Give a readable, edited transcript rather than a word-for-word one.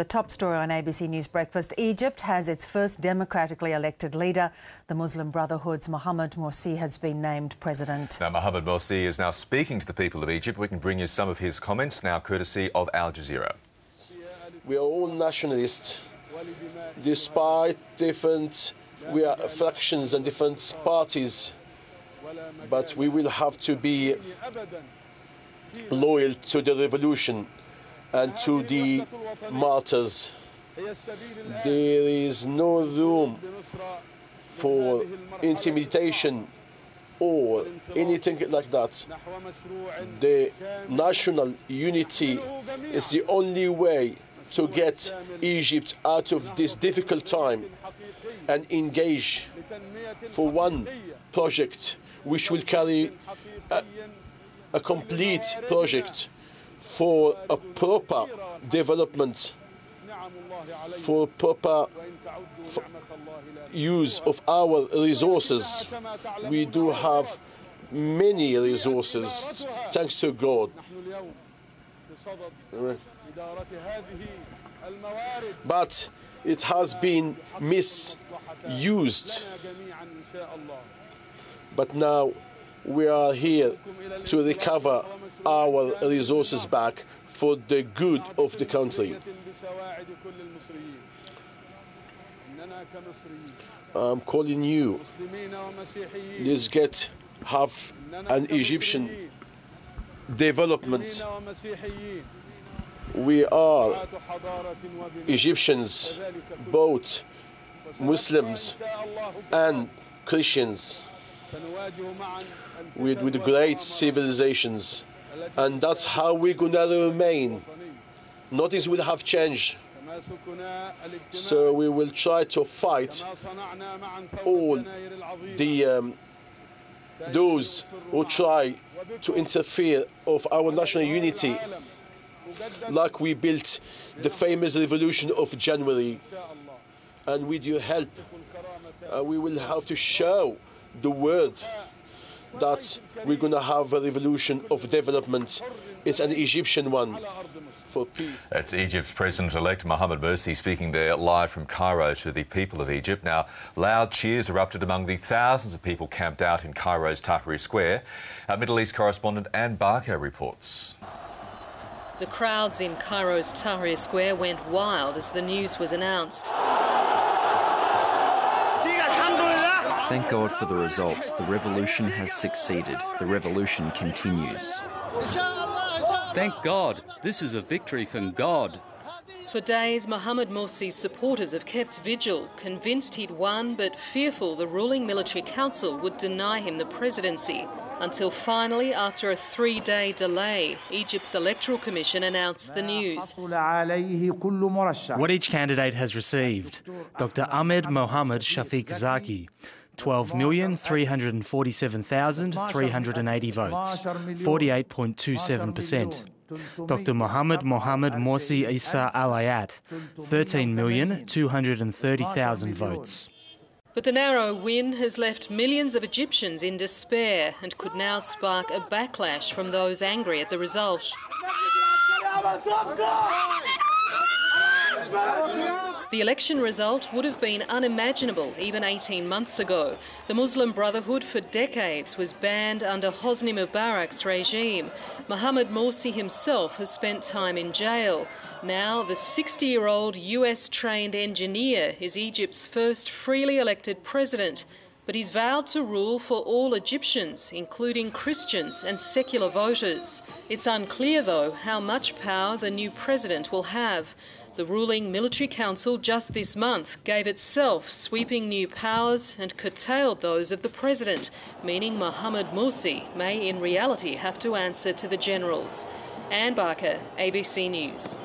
The top story on ABC News Breakfast: Egypt has its first democratically elected leader. The Muslim Brotherhood's Mohamed Morsi has been named president. Now, Mohamed Morsi is now speaking to the people of Egypt. We can bring you some of his comments now, courtesy of Al Jazeera. We are all nationalists, despite different fractions and different parties, but we will have to be loyal to the revolution and to the martyrs. There is no room for intimidation or anything like that. The national unity is the only way to get Egypt out of this difficult time and engage for one project which will carry a complete project for a proper development, for proper use of our resources. We do have many resources, thanks to God. But it has been misused. But now we are here to recover our resources back for the good of the country. I'm calling you, let's have an Egyptian development. We are Egyptians, both Muslims and Christians, with great civilizations, and that's how we're gonna remain. Nothing will have changed. So we will try to fight all those who try to interfere of our national unity, like we built the famous revolution of January. And with your help, we will have to show the world that we're going to have a revolution of development. It's an Egyptian one, for peace. That's Egypt's President-elect Mohamed Morsi speaking there live from Cairo to the people of Egypt. Now, loud cheers erupted among the thousands of people camped out in Cairo's Tahrir Square. Our Middle East correspondent Anne Barker reports. The crowds in Cairo's Tahrir Square went wild as the news was announced. Thank God for the results. The revolution has succeeded. The revolution continues. Thank God. This is a victory from God. For days, Mohamed Morsi's supporters have kept vigil, convinced he'd won but fearful the ruling military council would deny him the presidency. Until finally, after a 3-day delay, Egypt's Electoral Commission announced the news. What each candidate has received: Dr. Ahmed Mohamed Shafiq Zaki, 12,347,380 votes, 48.27%. Dr. Mohamed Morsi Isa Al-Ayat, 13,230,000 votes. But the narrow win has left millions of Egyptians in despair and could now spark a backlash from those angry at the result. The election result would have been unimaginable even 18 months ago. The Muslim Brotherhood for decades was banned under Hosni Mubarak's regime. Mohamed Morsi himself has spent time in jail. Now the 60-year-old US-trained engineer is Egypt's first freely elected president, but he's vowed to rule for all Egyptians, including Christians and secular voters. It's unclear, though, how much power the new president will have. The ruling military council just this month gave itself sweeping new powers and curtailed those of the president, meaning Mohamed Morsi may in reality have to answer to the generals. Anne Barker, ABC News.